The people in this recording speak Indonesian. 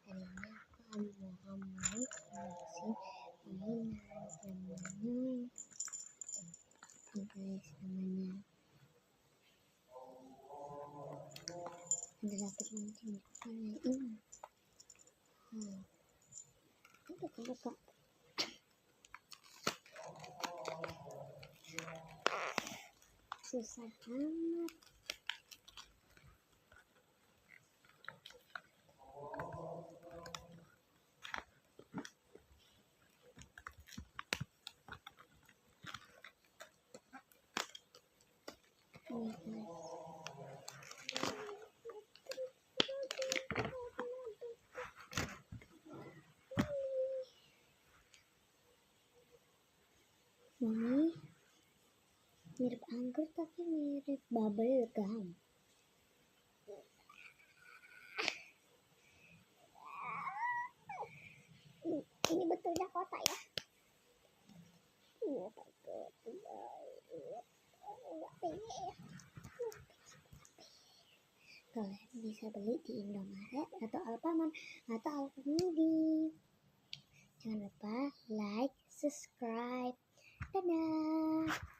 Hari ini aku mau unboxing mainan namanya guys, namanya adalah terpancing kayak ini. Kita buka. Susah amat. Ini guys. Ini mirip anggur tapi mirip bubble gum. Ini betulnya kotak ya. Kalian bisa beli di Indomaret atau Alfamart atau Alfamidi. Jangan lupa like, subscribe. Dadah.